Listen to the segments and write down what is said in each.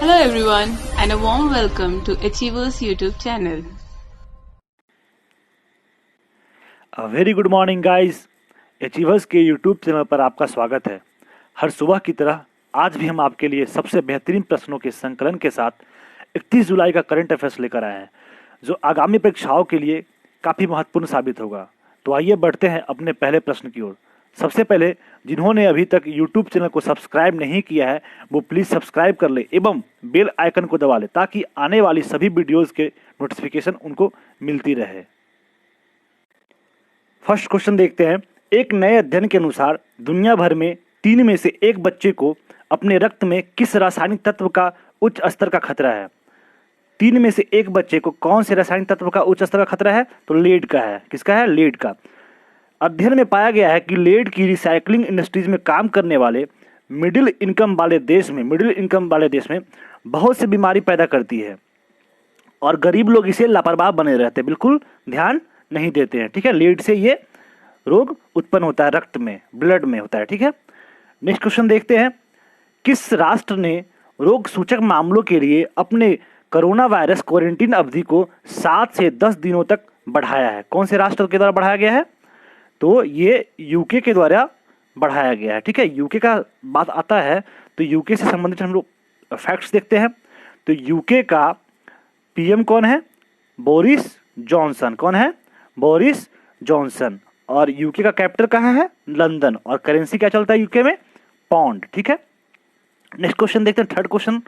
Hello everyone and a warm welcome to Achievers YouTube channel. Very good morning guys. Achievers के YouTube channel पर आपका स्वागत है। हर सुबह की तरह आज भी हम आपके लिए सबसे बेहतरीन प्रश्नों के संकलन के साथ 31 जुलाई का करंट अफेयर्स लेकर आए हैं, जो आगामी परीक्षाओं के लिए काफ़ी महत्वपूर्ण साबित होगा। तो आइए बढ़ते हैं अपने पहले प्रश्न की ओर। सबसे पहले जिन्होंने अभी तक यूट्यूब चैनल को सब्सक्राइब नहीं किया है वो प्लीज़ सब्सक्राइब कर ले एवं बेल आइकन को दबा ले ताकि आने वाली सभी वीडियोज़ के नोटिफिकेशन उनको मिलती रहे। फर्स्ट क्वेश्चन देखते हैं। एक नए अध्ययन के अनुसार दुनिया भर में 3 में से 1 बच्चे को अपने रक्त में किस रासायनिक तत्व का उच्च स्तर का खतरा है? 3 में से 1 बच्चे को कौन से रासायनिक तत्व का उच्च स्तर का खतरा है? तो लेड का है। किसका है? लेड का। अध्ययन में पाया गया है कि लेड की रिसाइकलिंग इंडस्ट्रीज में काम करने वाले मिडिल इनकम वाले देश में बहुत सी बीमारी पैदा करती है और गरीब लोग इसे लापरवाह बने रहते हैं, बिल्कुल ध्यान नहीं देते हैं। ठीक है, लीड से ये रोग उत्पन्न होता है, रक्त में, ब्लड में होता है। ठीक है, नेक्स्ट क्वेश्चन देखते हैं। किस राष्ट्र ने रोग सूचक मामलों के लिए अपने कोरोना वायरस क्वारंटीन अवधि को 7 से 10 दिनों तक बढ़ाया है? कौन से राष्ट्र के द्वारा बढ़ाया गया है? तो ये यूके के द्वारा बढ़ाया गया है। ठीक है, यूके का बात आता है तो यूके से संबंधित हम लोग फैक्ट्स देखते हैं। तो यूके का पीएम कौन है? Boris Johnson. कौन है? Boris Johnson. और यूके का कैपिटल कहाँ है? लंदन। और करेंसी क्या चलता है यूके में? पाउंड। ठीक है, नेक्स्ट क्वेश्चन देखते हैं, थर्ड क्वेश्चन।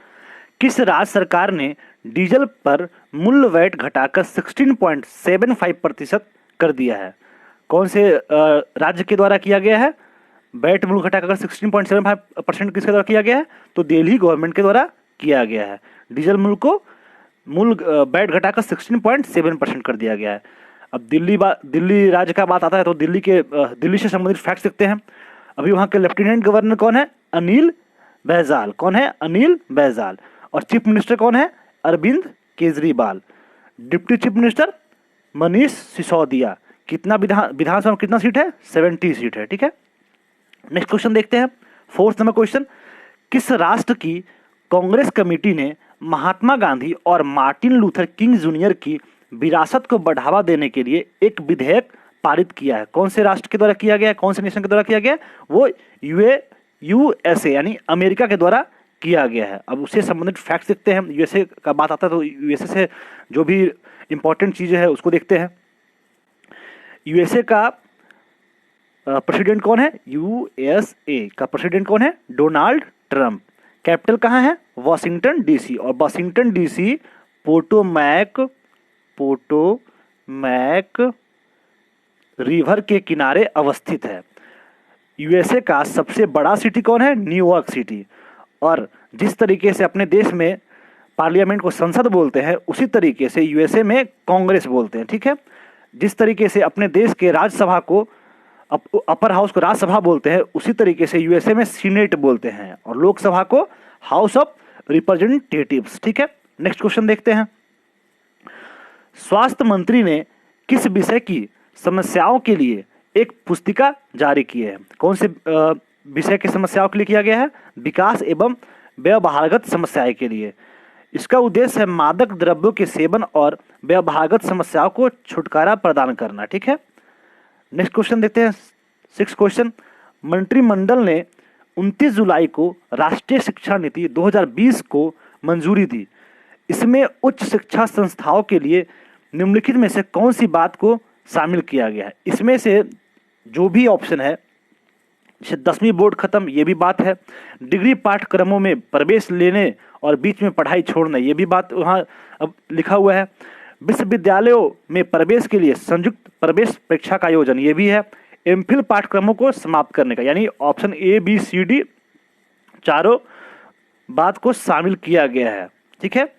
किस राज्य सरकार ने डीजल पर मूल्य वैट घटाकर 16.75% कर दिया है? कौन से राज्य के द्वारा किया गया है? वैट मूल्य घटाकर 16.75% किसके द्वारा किया गया है? तो दिल्ली गवर्नमेंट के द्वारा किया गया है। डीजल मूल्य वैट घटाकर 16.7% कर दिया गया है। अब दिल्ली राज्य का बात आता है तो दिल्ली से संबंधित फैक्ट्स देखते हैं। अभी वहाँ के लेफ्टिनेंट गवर्नर कौन है? अनिल बैजल। कौन है? अनिल बैजल। और चीफ मिनिस्टर कौन है? Arvind Kejriwal. Deputy chief minister Manish Sisodia. कितना विधानसभा में कितना सीट है? 70 सीट है। ठीक है, नेक्स्ट क्वेश्चन देखते हैं, फोर्थ नंबर क्वेश्चन। किस राष्ट्र की कांग्रेस कमेटी ने महात्मा गांधी और मार्टिन लूथर किंग जूनियर की विरासत को बढ़ावा देने के लिए एक विधेयक पारित किया है? कौन से राष्ट्र के द्वारा किया गया है? कौन से नेशन के द्वारा किया गया है? वो यूएसए यानी अमेरिका के द्वारा किया गया है। अब उससे संबंधित फैक्ट्स देखते हैं। यूएसए का बात आता है तो यूएसए से जो भी इंपॉर्टेंट चीजें हैं उसको देखते हैं। यूएसए का प्रेसिडेंट कौन है? यूएसए का प्रेसिडेंट कौन है? Donald Trump. कैपिटल कहाँ है? Washington DC. और वॉशिंगटन डीसी पोटोमैक रिवर के किनारे अवस्थित है। यूएसए का सबसे बड़ा सिटी कौन है? New York city. और जिस तरीके से अपने देश में पार्लियामेंट को संसद बोलते हैं उसी तरीके से यूएसए में कांग्रेस बोलते हैं। ठीक है, जिस तरीके से अपने देश के राज्यसभा को अपर हाउस को राज्यसभा बोलते हैं उसी तरीके से यूएसए में सीनेट बोलते हैं और लोकसभा को हाउस ऑफ रिप्रेजेंटेटिव्स। ठीक है, नेक्स्ट क्वेश्चन देखते हैं। स्वास्थ्य मंत्री ने किस विषय की समस्याओं के लिए एक पुस्तिका जारी की है? कौन से विषय की समस्याओं के लिए किया गया है? विकास एवं व्यवहारगत समस्याएं के लिए। इसका उद्देश्य है मादक द्रव्यों के सेवन और व्यवहारगत समस्याओं को छुटकारा प्रदान करना। ठीक है, नेक्स्ट क्वेश्चन देखते हैं, 6th क्वेश्चन। मंत्रिमंडल ने 29 जुलाई को राष्ट्रीय शिक्षा नीति 2020 को मंजूरी दी। इसमें उच्च शिक्षा संस्थाओं के लिए निम्नलिखित में से कौन सी बात को शामिल किया गया है? इसमें से जो भी ऑप्शन है, जैसे 10वीं बोर्ड खत्म, ये भी बात है। डिग्री पाठ्यक्रमों में प्रवेश लेने और बीच में पढ़ाई छोड़ना, ये भी बात वहाँ अब लिखा हुआ है। विश्वविद्यालयों में प्रवेश के लिए संयुक्त प्रवेश परीक्षा का आयोजन, ये भी है। एमफिल पाठ्यक्रमों को समाप्त करने का, यानी option A B C D चारों बात को शामिल किया गया है। ठीक है,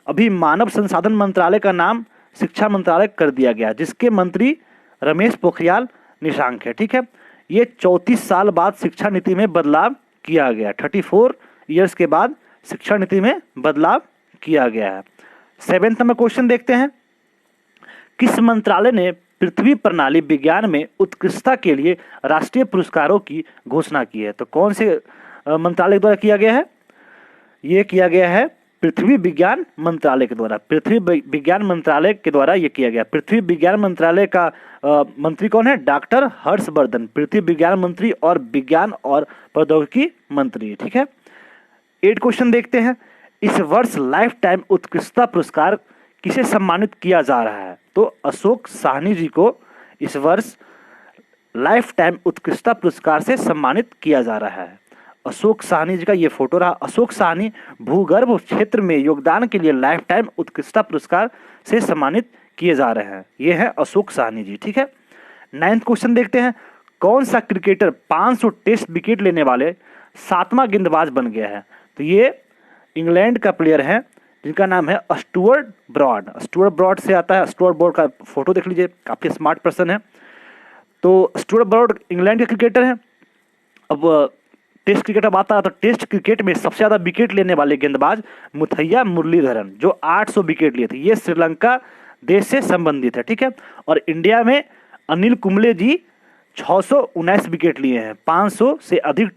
अभी मानव संसाधन मंत्रालय का नाम शिक्षा मंत्रालय कर दिया गया, जिसके मंत्री रमेश पोखरियाल निशंक है। ठीक है, ये 34 साल बाद शिक्षा नीति में बदलाव किया गया। 34 ईयर्स के बाद शिक्षा नीति में बदलाव किया गया है। 7th नंबर क्वेश्चन देखते हैं। किस मंत्रालय ने पृथ्वी प्रणाली विज्ञान में उत्कृष्टता के लिए राष्ट्रीय पुरस्कारों की घोषणा की है? तो कौन से मंत्रालय द्वारा किया गया है? ये किया गया है पृथ्वी विज्ञान मंत्रालय के द्वारा, पृथ्वी विज्ञान मंत्रालय के द्वारा ये किया गया। पृथ्वी विज्ञान मंत्रालय का मंत्री कौन है? डॉक्टर हर्षवर्धन, पृथ्वी विज्ञान मंत्री और विज्ञान और प्रौद्योगिकी मंत्री। ठीक है, 8 क्वेश्चन देखते हैं। इस वर्ष लाइफ टाइम उत्कृष्टता पुरस्कार किसे सम्मानित किया जा रहा है? तो अशोक साहनी जी को इस वर्ष लाइफ टाइम उत्कृष्टता पुरस्कार से सम्मानित किया जा रहा है। अशोक साहनी जी का ये फोटो रहा। अशोक साहनी भूगर्भ क्षेत्र में योगदान के लिए लाइफ टाइम उत्कृष्टता पुरस्कार से सम्मानित किए जा रहे हैं। ये है अशोक साहनी जी। ठीक है, 9th क्वेश्चन देखते हैं। कौन सा क्रिकेटर 500 टेस्ट विकेट लेने वाले 7वां गेंदबाज बन गया है? तो ये इंग्लैंड का प्लेयर है जिनका नाम है स्टुअर्ट ब्रॉड। स्टुअर्ट ब्रॉड से आता है। स्टुअर्ट ब्रॉड का फोटो देख लीजिए, काफी स्मार्ट पर्सन है। तो स्टुअर्ट ब्रॉड इंग्लैंड के क्रिकेटर हैं। अब टेस्ट क्रिकेट अब आता है, तो टेस्ट क्रिकेट में सबसे ज्यादा विकेट लेने वाले गेंदबाज मुथैया मुरलीधरन जो 800 विकेट लिए थे। ये श्रीलंका देश से संबंधित है। ठीक है, और इंडिया में अनिल कुंबले जी 619 विकेट लिए हैं। 500 से अधिक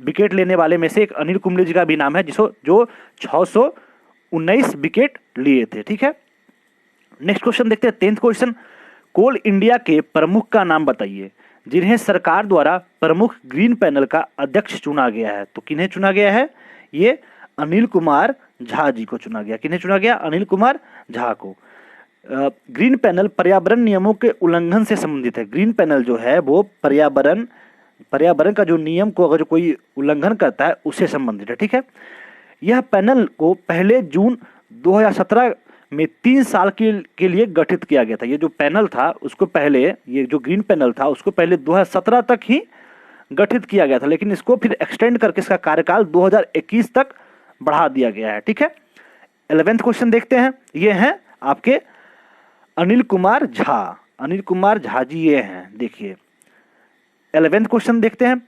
विकेट लेने वाले में से एक अनिल कुंबले जी का भी नाम है जो 619 विकेट लिए थे। ठीक है, नेक्स्ट क्वेश्चन देखते हैं। 10th question. कोल इंडिया के प्रमुख का नाम बताइए जिन्हें सरकार द्वारा प्रमुख ग्रीन पैनल का अध्यक्ष चुना गया है। तो किन्हें चुना गया है? ये अनिल कुमार झा जी को चुना गया। किन्हें चुना गया? अनिल कुमार झा को। ग्रीन पैनल पर्यावरण नियमों के उल्लंघन से संबंधित है। ग्रीन पैनल जो है वो पर्यावरण का जो नियम को अगर जो कोई उल्लंघन करता है उससे संबंधित है। ठीक है, यह पैनल को पहले जून 2017 में 3 साल के लिए गठित किया गया था। ये जो पैनल था उसको पहले, ये जो ग्रीन पैनल था उसको पहले 2017 तक ही गठित किया गया था, लेकिन इसको फिर एक्सटेंड करके इसका कार्यकाल 2021 तक बढ़ा दिया गया है। ठीक है, 11th क्वेश्चन देखते हैं। ये हैं आपके अनिल कुमार झा। अनिल कुमार झा जी ये हैं, देखिए 11th क्वेश्चन देखते हैं।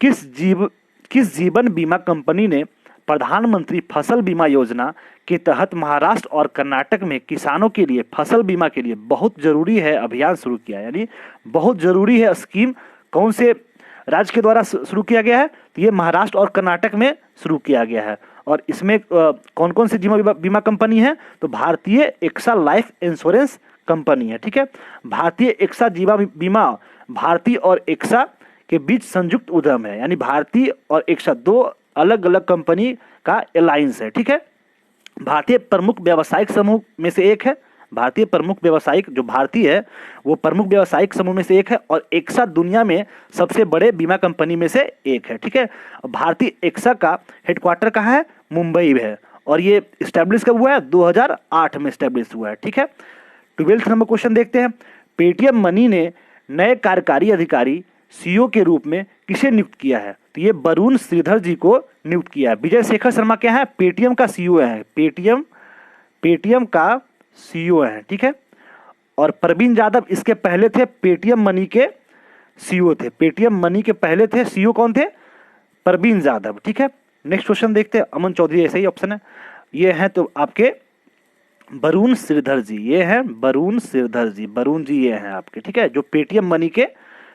किस जीवन बीमा कंपनी ने प्रधानमंत्री फसल बीमा योजना के तहत महाराष्ट्र और कर्नाटक में किसानों के लिए फसल बीमा के लिए बहुत जरूरी है अभियान शुरू किया? यानी बहुत जरूरी है स्कीम कौन से राज्य के द्वारा शुरू किया गया है? तो ये महाराष्ट्र और कर्नाटक में शुरू किया गया है। और इसमें कौन कौन सी जीवन बीमा कंपनी है? तो भारतीय एक्सा लाइफ इंश्योरेंस कंपनी है। ठीक है, भारतीय एक्सा जीवन बीमा भारती और एक्सा के बीच संयुक्त उद्यम है। यानी भारती और एक्सा 2 अलग अलग कंपनी का अलायंस है। ठीक है, भारतीय प्रमुख व्यावसायिक समूह में से एक है। भारतीय प्रमुख व्यावसायिक जो भारतीय है वो प्रमुख व्यावसायिक समूह में से एक है और एक्सा दुनिया में सबसे बड़े बीमा कंपनी में से एक है। ठीक है, भारतीय एक्सा का हेडक्वार्टर कहाँ है? मुंबई में है। और ये स्टैब्लिश कब हुआ है? 2008 में स्टैब्लिश हुआ है। ठीक है, 12th नंबर क्वेश्चन देखते हैं। पेटीएम मनी ने नए कार्यकारी अधिकारी सीईओ के रूप में किसे नियुक्त किया है? तो ये वरुण श्रीधर जी को नियुक्त किया है। विजय शेखर शर्मा क्या है? पेटीएम का सीईओ है। पेटीएम का सीईओ है। ठीक है, और प्रवीण यादव इसके पहले थे, पेटीएम मनी के सीईओ थे। पेटीएम मनी के पहले थे, सीईओ कौन थे? प्रवीण यादव। ठीक है, नेक्स्ट क्वेश्चन देखते हैं। अमन चौधरी ऐसे ही ऑप्शन है। ये हैं तो आपके वरुण श्रीधर जी। ये हैं वरुण श्रीधर जी। वरुण जी ये हैं आपके। ठीक है, जो पेटीएम मनी के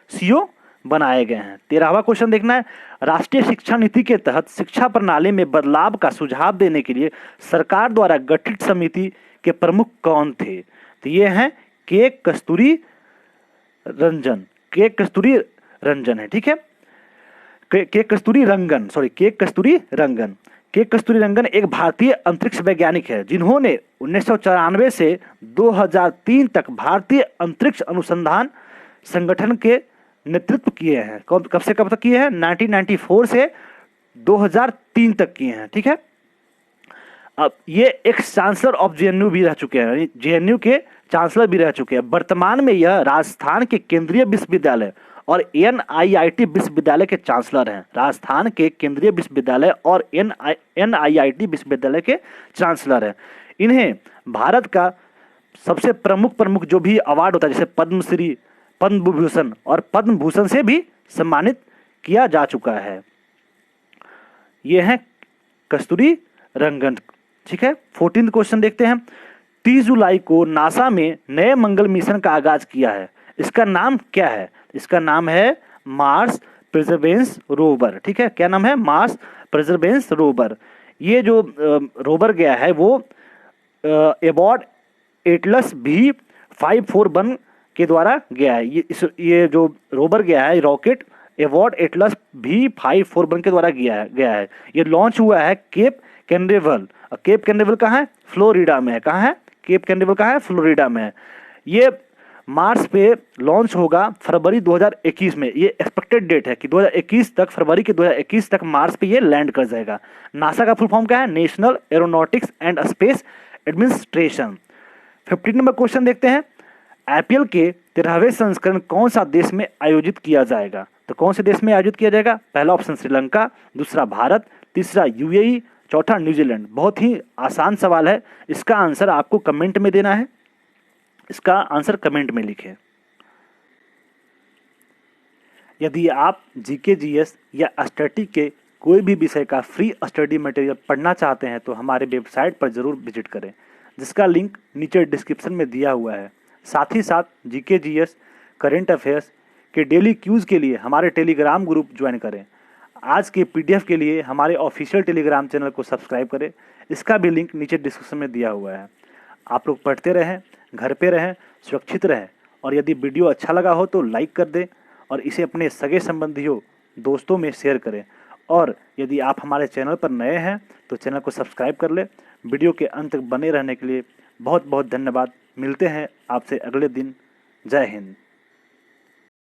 सीईओ बनाए गए हैं। 13वां क्वेश्चन देखना है। राष्ट्रीय शिक्षा नीति के तहत शिक्षा प्रणाली में बदलाव का सुझाव देने के लिए सरकार द्वारा गठित समिति के प्रमुख कौन थे? तो ये हैं के कस्तूरी रंजन। के कस्तूरी रंजन है। ठीक है, के कस्तूरी रंगन एक भारतीय अंतरिक्ष वैज्ञानिक है जिन्होंने 1994 से 2003 तक भारतीय अंतरिक्ष अनुसंधान संगठन के नेतृत्व किए हैं। कब से कब तक किए हैं? 1994 से 2003 तक किए हैं। ठीक है, अब ये एक्स चांसलर ऑफ जेएनयू भी रह चुके हैं, जेएनयू के चांसलर भी रह चुके हैं। वर्तमान में यह राजस्थान के केंद्रीय विश्वविद्यालय और एनआईआईटी विश्वविद्यालय के चांसलर हैं। राजस्थान के केंद्रीय विश्वविद्यालय और एनआईआईटी विश्वविद्यालय के चांसलर हैं। इन्हें भारत का सबसे प्रमुख जो भी अवार्ड होता है जैसे पद्मश्री, पद्म विभूषण और पद्म भूषण से भी सम्मानित किया जा चुका है। ये हैं कस्तूरी रंगन। ठीक है, 14th क्वेश्चन देखते हैं। 30 जुलाई को नासा में नए मंगल मिशन का आगाज किया है। इसका नाम क्या है? इसका नाम है मार्स परसेवरेंस रोवर। ठीक है, क्या नाम है? Mars Perseverance rover. ये जो रोवर गया है वो एबॉट एटलस V541 के द्वारा गया है। ये जो रोवर गया है रॉकेट एबॉट एटलस V541 के द्वारा गया है। ये लॉन्च हुआ है केप कैनवेरल। केप कैनवेरल कहाँ है? फ्लोरिडा में है। कहाँ है? केप कैनवेरल कहाँ है? फ्लोरिडा में है। ये मार्स पे लॉन्च होगा फरवरी 2021 में। ये एक्सपेक्टेड डेट है कि 2021 तक, फरवरी के 2021 तक मार्स पे ये लैंड कर जाएगा। नासा का फुल फॉर्म क्या है? National aeronautics and space administration. 15 number question देखते हैं। IPL के 13वें संस्करण कौन सा देश में आयोजित किया जाएगा? तो कौन से देश में आयोजित किया जाएगा? पहला ऑप्शन श्रीलंका, दूसरा भारत, तीसरा UAE, चौथा न्यूजीलैंड। बहुत ही आसान सवाल है। इसका आंसर आपको कमेंट में देना है। इसका आंसर कमेंट में लिखें। यदि आप GK GS या स्टडी के कोई भी विषय का फ्री स्टडी मटेरियल पढ़ना चाहते हैं तो हमारे वेबसाइट पर ज़रूर विजिट करें, जिसका लिंक नीचे डिस्क्रिप्शन में दिया हुआ है। साथ ही साथ GK GS करेंट अफेयर्स के डेली क्यूज़ के लिए हमारे टेलीग्राम ग्रुप ज्वाइन करें। आज के PDF के लिए हमारे ऑफिशियल टेलीग्राम चैनल को सब्सक्राइब करें। इसका भी लिंक नीचे डिस्क्रिप्शन में दिया हुआ है। आप लोग पढ़ते रहें, घर पे रहें, सुरक्षित रहें, और यदि वीडियो अच्छा लगा हो तो लाइक कर दें और इसे अपने सगे संबंधियों, दोस्तों में शेयर करें। और यदि आप हमारे चैनल पर नए हैं तो चैनल को सब्सक्राइब कर लें। वीडियो के अंत तक बने रहने के लिए बहुत बहुत धन्यवाद। मिलते हैं आपसे अगले दिन। जय हिंद।